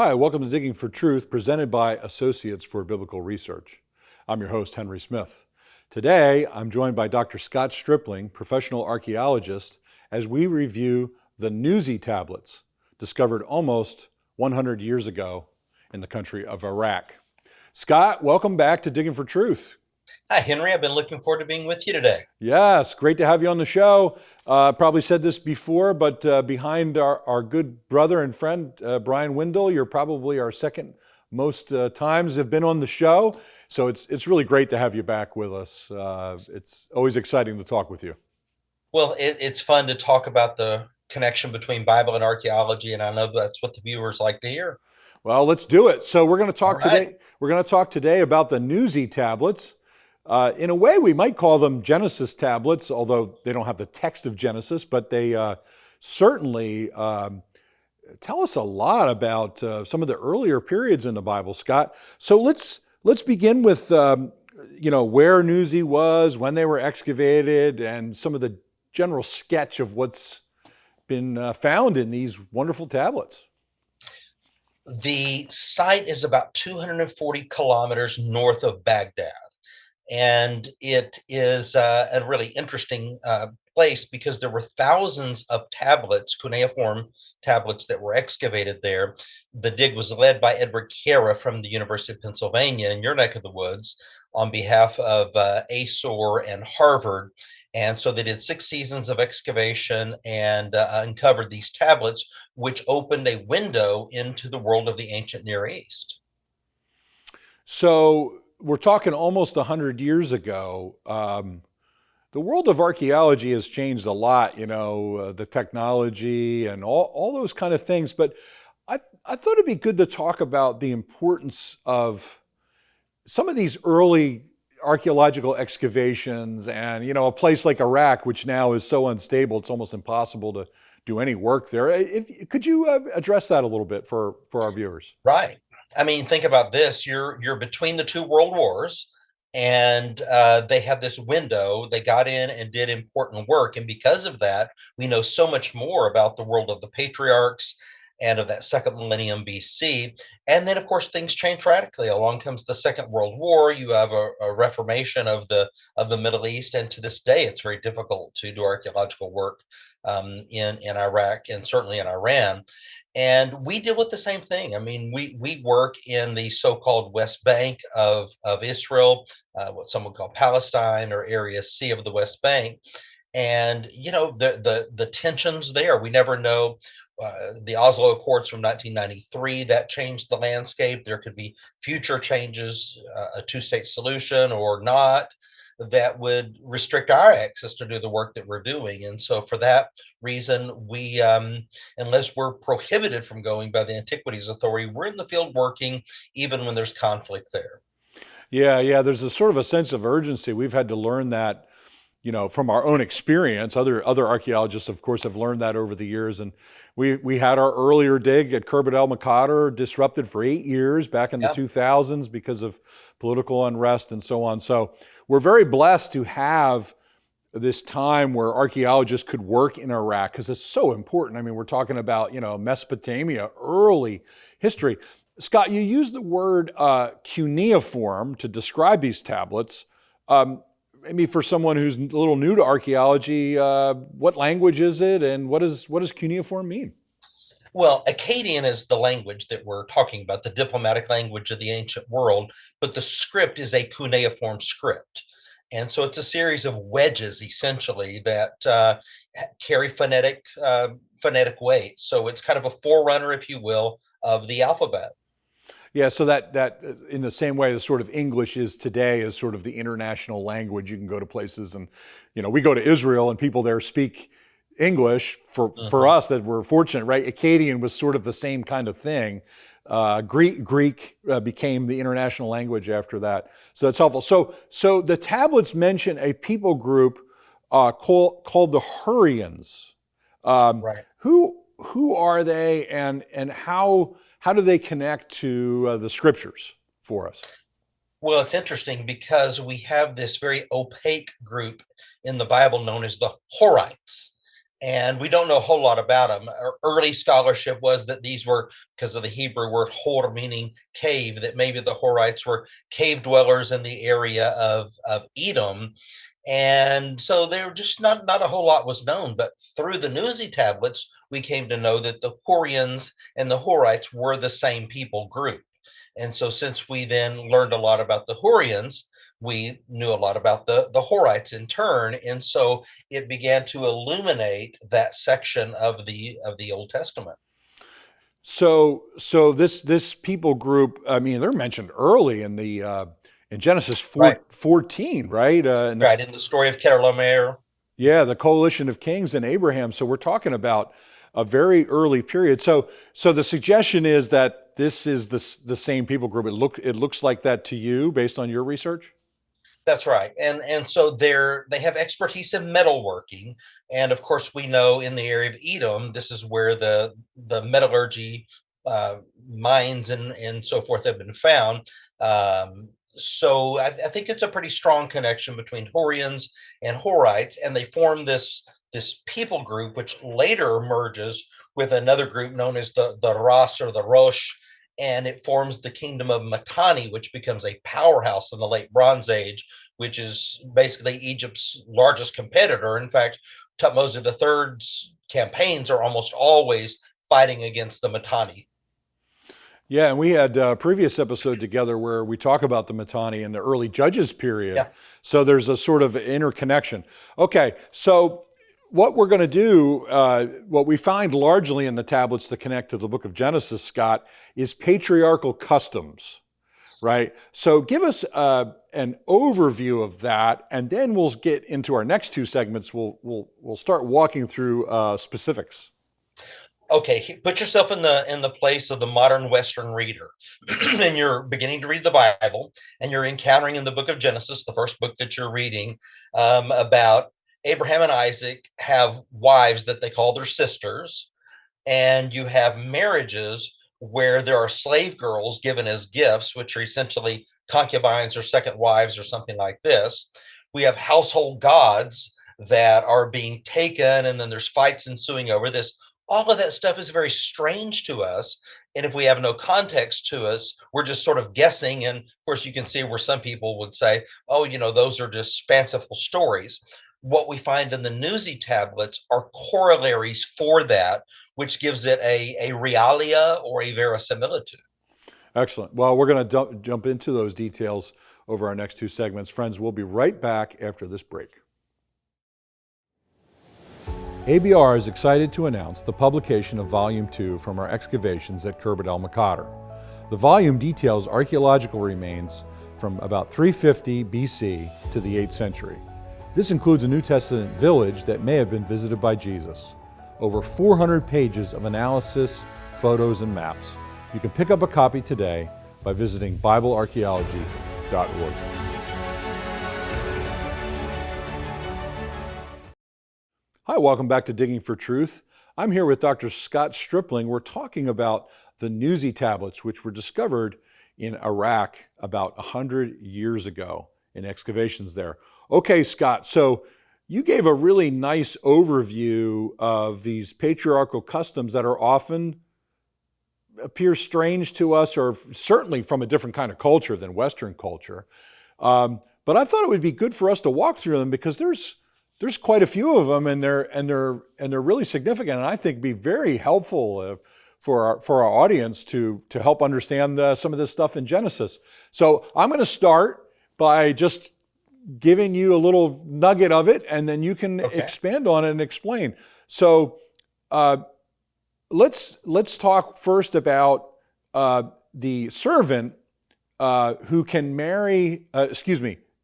Hi, welcome to Digging for Truth, presented by Associates for Biblical Research. I'm your host, Henry Smith. Today, I'm joined by Dr. Scott Stripling, professional archaeologist, as we review the Nuzi Tablets, discovered almost 100 years ago in the country of Iraq. Scott, welcome back to Digging for Truth. Hi, Henry. I've been looking forward to being with you today. Yes, great to have you on the show. Probably said this before, but behind our good brother and friend, Brian Windle, you're probably our second most times have been on the show. So it's really great to have you back with us. It's always exciting to talk with you. Well, it's fun to talk about the connection between Bible and archaeology, and I know that's what the viewers like to hear. Well, let's do it. So we're going to All talk right. today. We're going to talk today about the Nuzi tablets. In a way, we might call them Genesis tablets, although they don't have the text of Genesis, but they certainly tell us a lot about some of the earlier periods in the Bible, Scott. So let's begin with where Nuzi was, when they were excavated, and some of the general sketch of what's been found in these wonderful tablets. The site is about 240 kilometers north of Baghdad. And it is a really interesting place because there were thousands of tablets, cuneiform tablets that were excavated there. The dig was led by Edward Kara from the University of Pennsylvania in your neck of the woods on behalf of ASOR and Harvard. And so they did 6 seasons of excavation and uncovered these tablets, which opened a window into the world of the ancient Near East. So we're talking almost 100 years ago. The world of archaeology has changed a lot, the technology and all those kind of things. But I thought it'd be good to talk about the importance of some of these early archaeological excavations and, a place like Iraq, which now is so unstable, it's almost impossible to do any work there. Could you address that a little bit for our viewers? Right. I mean, think about this. You're between the two world wars, and they have this window. They got in and did important work, and because of that, we know so much more about the world of the patriarchs and of that second millennium BC. And then, of course, things change radically. Along comes the Second World War. You have a reformation of the Middle East, and to this day, it's very difficult to do archaeological work in Iraq and certainly in Iran. And we deal with the same thing. I mean, we work in the so-called West Bank of Israel, what some would call Palestine or Area C of the West Bank. And the tensions there, we never know. The Oslo Accords from 1993 that changed the landscape. There could be future changes, a two-state solution or not, that would restrict our access to do the work that we're doing. And so for that reason, we, unless we're prohibited from going by the Antiquities Authority, we're in the field working even when there's conflict there. Yeah. There's a sort of a sense of urgency. We've had to learn that, from our own experience. Other archaeologists, of course, have learned that over the years. And we had our earlier dig at Khirbet El Maqader disrupted for 8 years back in the Yeah. 2000s because of political unrest and so on. So we're very blessed to have this time where archaeologists could work in Iraq because it's so important. I mean, we're talking about, Mesopotamia, early history. Scott, you used the word cuneiform to describe these tablets. Maybe for someone who's a little new to archaeology, what language is it, and what does cuneiform mean? Well, Akkadian is the language that we're talking about, the diplomatic language of the ancient world, but the script is a cuneiform script. And so it's a series of wedges, essentially, that carry phonetic weight. So it's kind of a forerunner, if you will, of the alphabet. Yeah, so that in the same way the sort of English is today is sort of the international language. You can go to places and, we go to Israel and people there speak English. For Mhm. us that we're fortunate, right? Akkadian was sort of the same kind of thing. Greek became the international language after that. So that's helpful. So the tablets mention a people group called the Hurrians. Right. Who are they, and how do they connect to the scriptures for us? Well, it's interesting because we have this very opaque group in the Bible known as the Horites. and we don't know a whole lot about them. Our early scholarship was that these were, because of the Hebrew word hor, meaning cave, that maybe the Horites were cave dwellers in the area of Edom. And so there were just not a whole lot was known. But through the Nuzi tablets, we came to know that the Hurrians and the Horites were the same people group. And so since we then learned a lot about the Hurrians, we knew a lot about the Horites in turn. And so it began to illuminate that section of the Old Testament. So this people group, I mean, they're mentioned early in the in Genesis Right. 14, right? Right. In the story of Kedorlaomer. Yeah, the coalition of kings and Abraham. So we're talking about a very early period. So the suggestion is that this is the same people group. It looks like that to you based on your research. That's right. And so they have expertise in metalworking. And of course, we know in the area of Edom, this is where the metallurgy uh, mines and so forth have been found. So I think it's a pretty strong connection between Hurrians and Horites, and they form this people group, which later merges with another group known as the Ras or the Rosh, and it forms the kingdom of Mitanni, which becomes a powerhouse in the late Bronze Age, which is basically Egypt's largest competitor. In fact, Tutmosis III's campaigns are almost always fighting against the Mitanni. Yeah, and we had a previous episode together where we talk about the Mitanni in the early Judges period. Yeah. So there's a sort of interconnection. Okay, so what we're going to do, what we find largely in the tablets that connect to the book of Genesis, Scott, is patriarchal customs, right? So give us an overview of that, and then we'll get into our next two segments. We'll start walking through specifics. Okay, put yourself in the place of the modern Western reader, and you're beginning to read the Bible, and you're encountering in the book of Genesis, the first book that you're reading, about Abraham and Isaac have wives that they call their sisters, and you have marriages where there are slave girls given as gifts, which are essentially concubines or second wives or something like this. We have household gods that are being taken, and then there's fights ensuing over this. All of that stuff is very strange to us. And if we have no context to us, we're just sort of guessing. And of course, you can see where some people would say, oh, those are just fanciful stories. What we find in the Nuzi tablets are corollaries for that, which gives it a realia or a verisimilitude. Excellent. Well, we're going to jump into those details over our next two segments. Friends, we'll be right back after this break. ABR is excited to announce the publication of Volume 2 from our excavations at Khirbet el-Maqadir. The volume details archaeological remains from about 350 BC to the 8th century. This includes a New Testament village that may have been visited by Jesus. Over 400 pages of analysis, photos, and maps. You can pick up a copy today by visiting BibleArchaeology.org. Hi, welcome back to Digging for Truth. I'm here with Dr. Scott Stripling. We're talking about the Nuzi Tablets, which were discovered in Iraq about 100 years ago in excavations there. Okay, Scott, so you gave a really nice overview of these patriarchal customs that are often appear strange to us, or certainly from a different kind of culture than Western culture. But I thought it would be good for us to walk through them because there's quite a few of them, and they're really significant, and I think be very helpful for our audience to help understand some of this stuff in Genesis. So I'm going to start by just giving you a little nugget of it, and then you can expand on it and explain. So let's talk first about the servant who can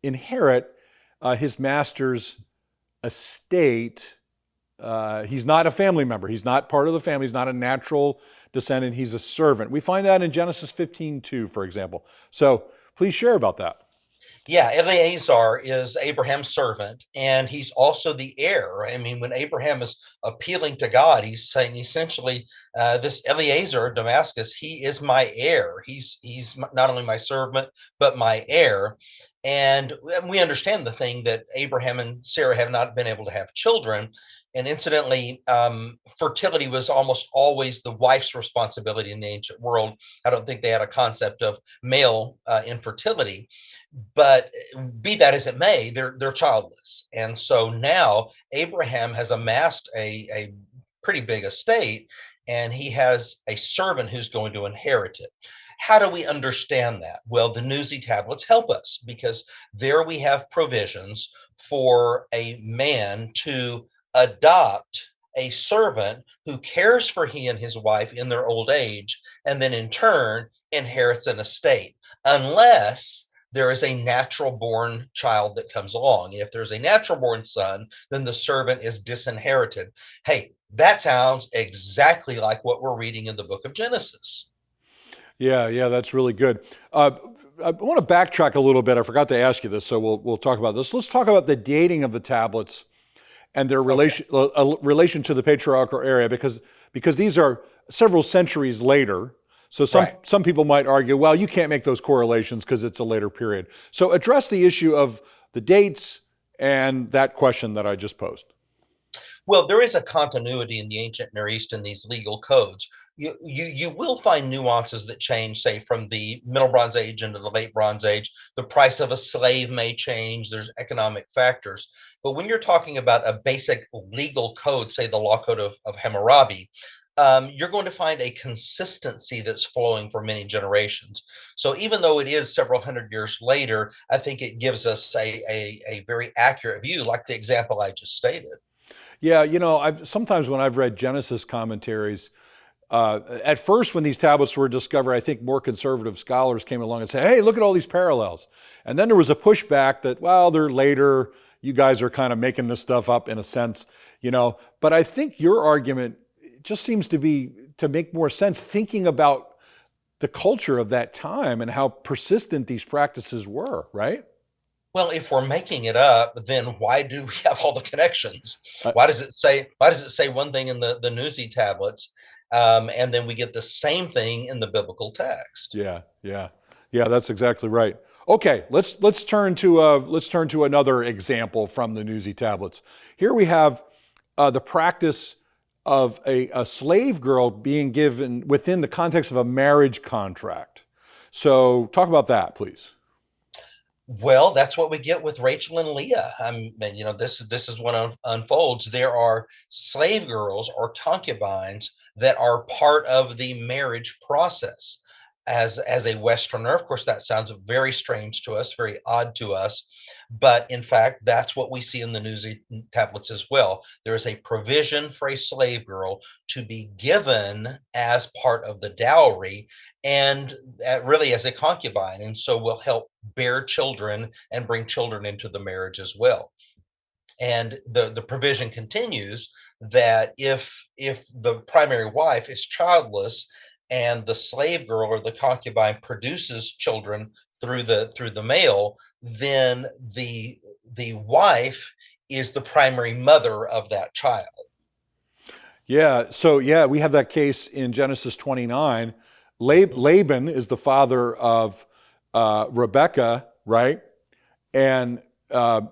inherit his master's estate. He's not a family member. He's not part of the family. He's not a natural descendant. He's a servant. We find that in Genesis 15:2, for example. So please share about that. Yeah, Eleazar is Abraham's servant, and he's also the heir. I mean, when Abraham is appealing to God, he's saying essentially, this Eleazar of Damascus, he is my heir. He's not only my servant, but my heir. And we understand the thing that Abraham and Sarah have not been able to have children. And incidentally, fertility was almost always the wife's responsibility in the ancient world. I don't think they had a concept of male infertility, but be that as it may, they're childless. And so now Abraham has amassed a pretty big estate, and he has a servant who's going to inherit it. How do we understand that? Well, the Nuzi tablets help us, because there we have provisions for a man to adopt a servant who cares for he and his wife in their old age, and then in turn inherits an estate, unless there is a natural born child that comes along. If there's a natural born son, then the servant is disinherited. Hey, that sounds exactly like what we're reading in the book of Genesis. Yeah, that's really good. I want to backtrack a little bit. I forgot to ask you this, so we'll talk about this. Let's talk about the dating of the tablets and their relation to the patriarchal area, because these are several centuries later. So some people might argue, well, you can't make those correlations because it's a later period. So address the issue of the dates and that question that I just posed. Well, there is a continuity in the ancient Near East in these legal codes. You will find nuances that change, say, from the Middle Bronze Age into the Late Bronze Age. The price of a slave may change. There's economic factors. But when you're talking about a basic legal code, say the Law Code of Hammurabi, you're going to find a consistency that's flowing for many generations. So even though it is several hundred years later, I think it gives us a very accurate view, like the example I just stated. Yeah, sometimes when I've read Genesis commentaries, at first when these tablets were discovered, I think more conservative scholars came along and said, hey, look at all these parallels. And then there was a pushback that, well, they're later. You guys are kind of making this stuff up in a sense, But I think your argument just seems to make more sense thinking about the culture of that time and how persistent these practices were, right? Well, if we're making it up, then why do we have all the connections? Uh, Why does it say one thing in the Nuzi tablets, and then we get the same thing in the biblical text? yeah. That's exactly right. Okay, let's turn to another example from the Nuzi tablets. Here we have the practice of a slave girl being given within the context of a marriage contract. So talk about that, please. Well, that's what we get with Rachel and Leah. This is what unfolds. There are slave girls or concubines that are part of the marriage process. As a Westerner, of course, that sounds very strange to us, very odd to us. But in fact, that's what we see in the Nuzi tablets as well. There is a provision for a slave girl to be given as part of the dowry, and really as a concubine, and so will help bear children and bring children into the marriage as well. And the provision continues that if the primary wife is childless and the slave girl or the concubine produces children through the male, then the wife is the primary mother of that child. Yeah, so we have that case in Genesis 29. Laban is the father of Rebecca, right? And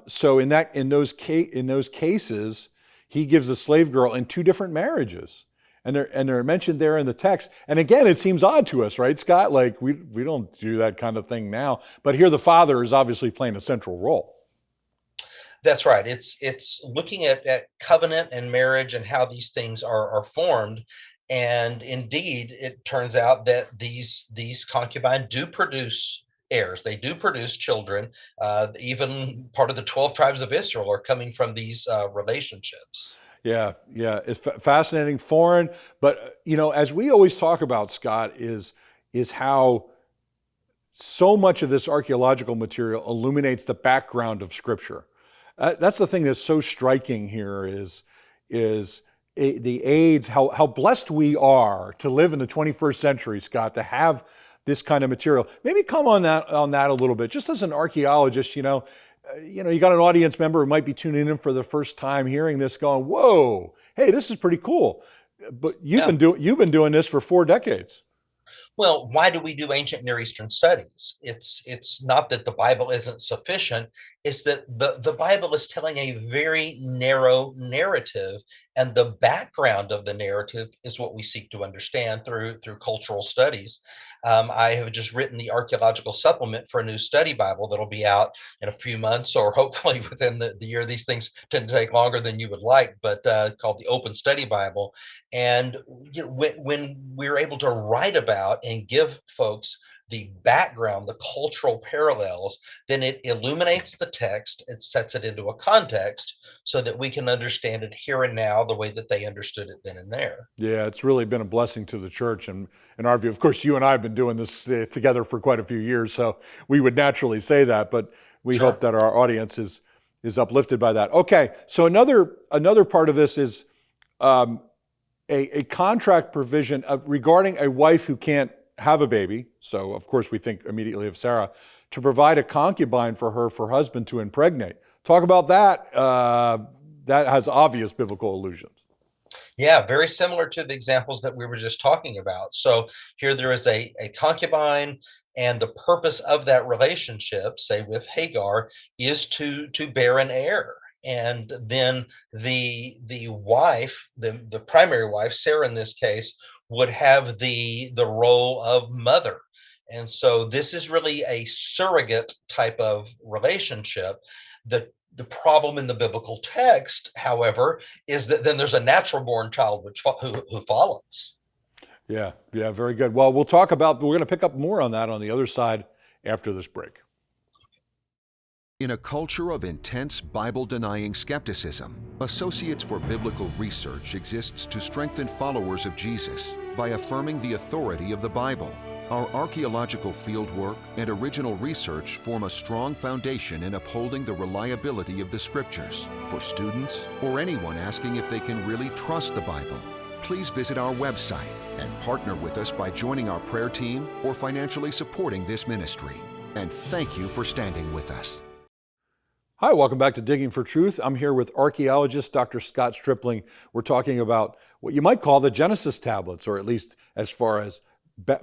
so in those cases, he gives a slave girl in two different marriages, and they're mentioned there in the text. And again, it seems odd to us, right, Scott? Like we don't do that kind of thing now. But here, the father is obviously playing a central role. That's right. It's looking at covenant and marriage and how these things are formed. And indeed, it turns out that these concubines do produce heirs. They do produce children. Even part of the 12 tribes of Israel are coming from these relationships. Yeah. It's fascinating, foreign. But, as we always talk about, Scott, is how so much of this archaeological material illuminates the background of Scripture. That's the thing that's so striking here is the aids, how blessed we are to live in the 21st century, Scott, to have this kind of material. Maybe come on that a little bit, just as an archaeologist. You got an audience member who might be tuning in for the first time, hearing this, going, "Whoa, hey, this is pretty cool." But you've been doing this for 4 decades. Well, why do we do ancient Near Eastern studies? It's not that the Bible isn't sufficient, it's that the Bible is telling a very narrow narrative, and the background of the narrative is what we seek to understand through cultural studies. I have just written the archaeological supplement for a new study Bible that'll be out in a few months, or hopefully within the year. These things tend to take longer than you would like, but called the Open Study Bible. And when we're able to write about and give folks the background, the cultural parallels, then it illuminates the text, it sets it into a context so that we can understand it here and now the way that they understood it then and there. Yeah, it's really been a blessing to the church, and in our view, of course, you and I have been doing this together for quite a few years, so we would naturally say that, but we hope Sure. that our audience is uplifted by that. Okay, so another part of this is um, a contract provision regarding a wife who can't have a baby. So of course we think immediately of Sarah, to provide a concubine for her husband to impregnate. Talk about that. That has obvious biblical allusions. Yeah, very similar to the examples that we were just talking about. So here there is a concubine, and the purpose of that relationship, say with Hagar, is to bear an heir. And then the wife, the primary wife, Sarah in this case, would have the role of mother. And so this is really a surrogate type of relationship. The problem in the biblical text, however, is that then there's a natural born child who follows. Yeah, yeah, very good. Well, we're going to pick up more on that on the other side after this break. In a culture of intense Bible-denying skepticism, Associates for Biblical Research exists to strengthen followers of Jesus by affirming the authority of the Bible. Our archaeological fieldwork and original research form a strong foundation in upholding the reliability of the Scriptures. For students or anyone asking if they can really trust the Bible, please visit our website and partner with us by joining our prayer team or financially supporting this ministry. And thank you for standing with us. Hi, welcome back to Digging for Truth. I'm here with archaeologist Dr. Scott Stripling. We're talking about what you might call the Genesis tablets, or at least as far as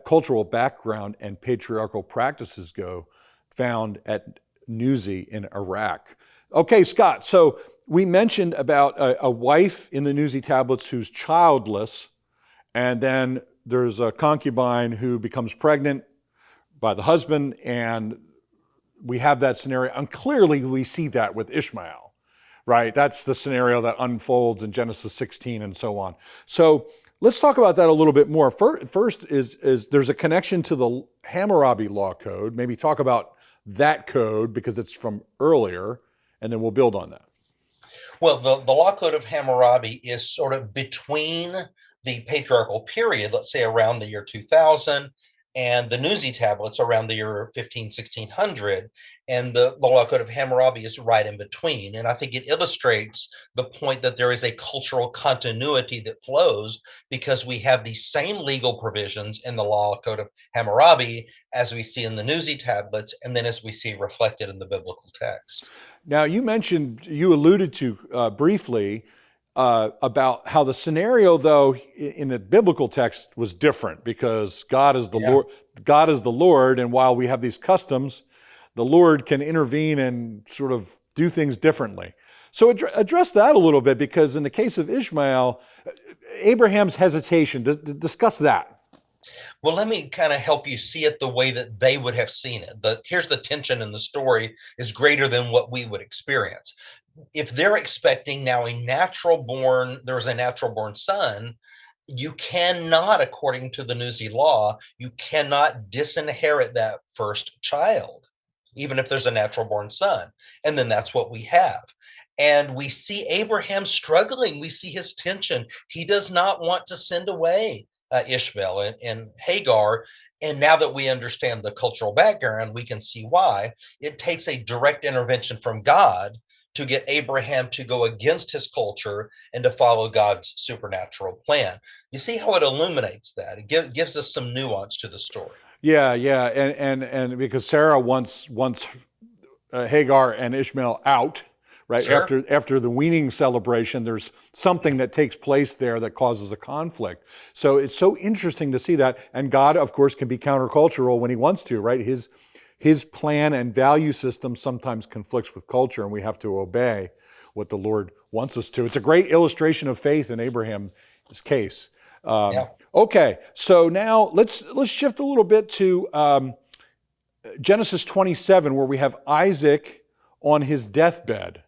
cultural background and patriarchal practices go, found at Nuzi in Iraq. Okay, Scott, so we mentioned about a wife in the Nuzi tablets who's childless, and then there's a concubine who becomes pregnant by the husband, and we have that scenario. And clearly we see that with Ishmael, right? That's the scenario that unfolds in Genesis 16 and so on. So let's talk about that a little bit more. First is there's a connection to the Hammurabi law code. Maybe talk about that code because it's from earlier, and then we'll build on that. Well, the law code of Hammurabi is sort of between the patriarchal period, let's say around the year 2000, and the Nuzi tablets around the year 1600. And the law code of Hammurabi is right in between. And I think it illustrates the point that there is a cultural continuity that flows because we have the same legal provisions in the law code of Hammurabi as we see in the Nuzi tablets, and then as we see reflected in the biblical text. Now, you alluded to briefly about how the scenario, though, in the biblical text was different because God is the Lord. God is the Lord, and while we have these customs, the Lord can intervene and sort of do things differently. So address that a little bit, because in the case of Ishmael, Abraham's hesitation. Discuss that. Well, let me kind of help you see it the way that they would have seen it. Here's the tension in the story is greater than what we would experience. If they're expecting now there was a natural born son, you cannot, according to the Nuzi law, you cannot disinherit that first child, even if there's a natural born son. And then that's what we have. And we see Abraham struggling. We see his tension. He does not want to send away Ishmael and Hagar. And now that we understand the cultural background, we can see why. It takes a direct intervention from God to get Abraham to go against his culture and to follow God's supernatural plan. You see how it illuminates that? It gives us some nuance to the story. Yeah, and because Sarah wants Hagar and Ishmael out, right? Sure. After the weaning celebration, there's something that takes place there that causes a conflict. So it's so interesting to see that. And God, of course, can be countercultural when he wants to, right? His plan and value system sometimes conflicts with culture, and we have to obey what the Lord wants us to. It's a great illustration of faith in Abraham's case. Yeah. Okay, so now let's shift a little bit to Genesis 27, where we have Isaac on his deathbed.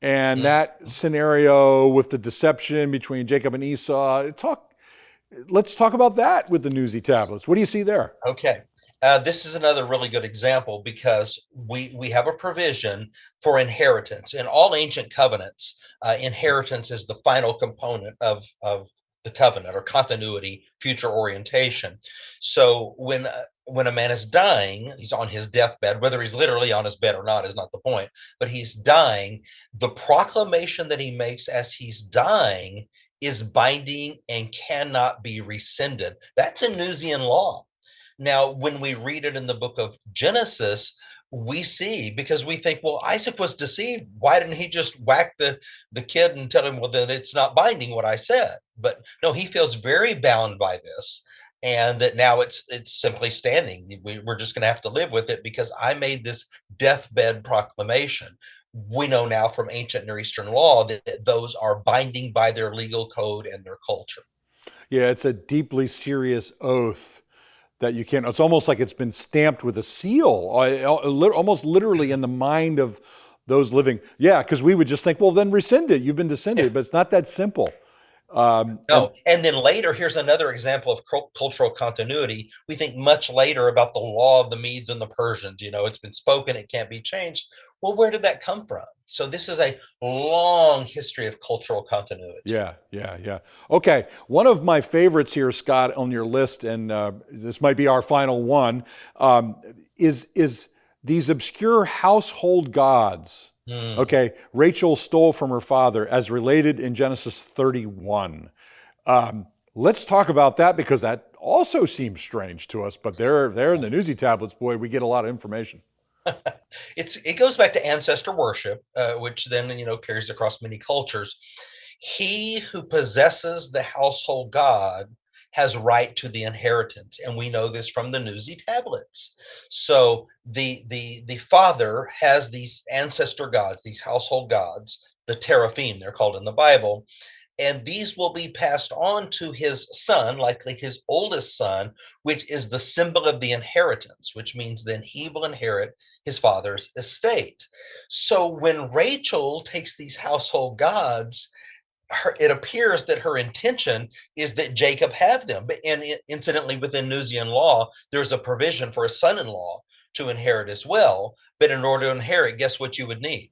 And that scenario with the deception between Jacob and Esau. Let's talk about that with the Nuzi Tablets. What do you see there? Okay. This is another really good example because we have a provision for inheritance. In all ancient covenants, inheritance is the final component of the covenant, or continuity, future orientation. So when a man is dying, he's on his deathbed, whether he's literally on his bed or not is not the point, but he's dying. The proclamation that he makes as he's dying is binding and cannot be rescinded. That's in Nuzian law. Now, when we read it in the book of Genesis, we see, because we think, well, Isaac was deceived. Why didn't he just whack the kid and tell him, well, then it's not binding what I said? But no, he feels very bound by this, and that now it's simply standing. We're just going to have to live with it because I made this deathbed proclamation. We know now from ancient Near Eastern law that those are binding by their legal code and their culture. Yeah, it's a deeply serious oath that you can't, it's almost like it's been stamped with a seal, almost literally in the mind of those living. Yeah, because we would just think, well, then rescind it. You've been descended, but it's not that simple. No, and then later, here's another example of cultural continuity. We think much later about the law of the Medes and the Persians. It's been spoken, it can't be changed. Well, where did that come from? So this is a long history of cultural continuity. Yeah. Okay, one of my favorites here, Scott, on your list, and this might be our final one, is these obscure household gods. Okay, Rachel stole from her father, as related in Genesis 31. Let's talk about that, because that also seems strange to us, but they're in the Nuzi Tablets, boy, we get a lot of information. It goes back to ancestor worship, which then carries across many cultures. He who possesses the household god has right to the inheritance, and we know this from the Nuzi Tablets. So the father has these ancestor gods, these household gods, the teraphim they're called in the Bible, and these will be passed on to his son, likely his oldest son, which is the symbol of the inheritance, which means then he will inherit his father's estate. So when Rachel takes these household gods, it appears that her intention is that Jacob have them. And incidentally, within Nuzian law, there's a provision for a son-in-law to inherit as well. But in order to inherit, guess what you would need?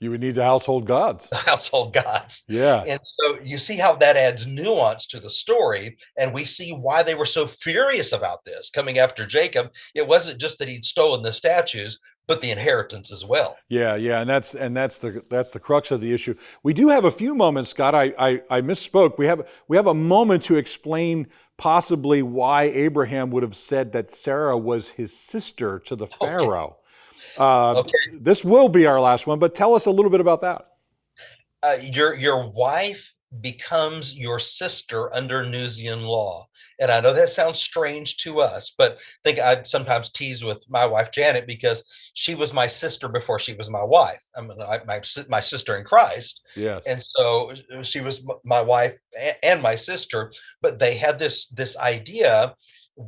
You would need the household gods. The household gods. Yeah. And so you see how that adds nuance to the story. And we see why they were so furious about this coming after Jacob. It wasn't just that he'd stolen the statues, but the inheritance as well. Yeah, and that's the crux of the issue. We do have a few moments, Scott. I misspoke. We have a moment to explain possibly why Abraham would have said that Sarah was his sister to the Pharaoh. Okay. This will be our last one, but tell us a little bit about that. Your wife becomes your sister under Nuzian law. And I know that sounds strange to us, but I think I'd sometimes tease with my wife, Janet, because she was my sister before she was my wife. I mean, my sister in Christ. Yes. And so she was my wife and my sister, but they had this idea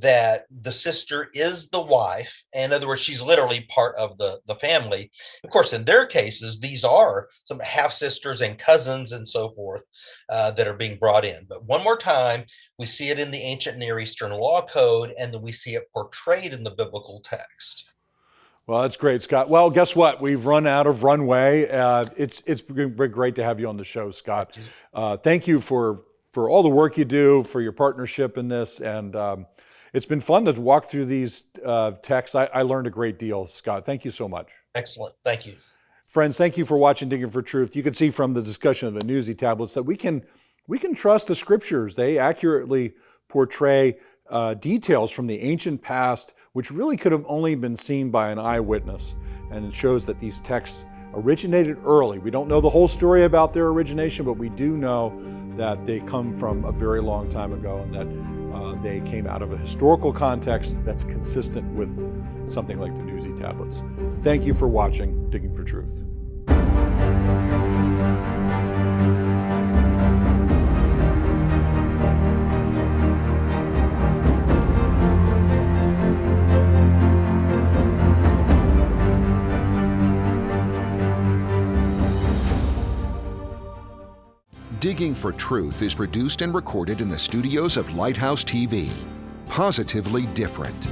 that the sister is the wife. In other words, she's literally part of the family. Of course, in their cases, these are some half sisters and cousins and so forth that are being brought in. But one more time, we see it in the ancient Near Eastern law code, and then we see it portrayed in the biblical text. Well, that's great, Scott. Well, guess what? We've run out of runway. It's been great to have you on the show, Scott. Thank you for all the work you do, for your partnership in this, and it's been fun to walk through these texts. I learned a great deal, Scott. Thank you so much. Excellent. Thank you. Friends, thank you for watching Digging for Truth. You can see from the discussion of the Nuzi Tablets that we can trust the scriptures. They accurately portray details from the ancient past, which really could have only been seen by an eyewitness. And it shows that these texts originated early. We don't know the whole story about their origination, but we do know that they come from a very long time ago, and that they came out of a historical context that's consistent with something like the Nuzi Tablets. Thank you for watching Digging for Truth. Digging for Truth is produced and recorded in the studios of Lighthouse TV. Positively different.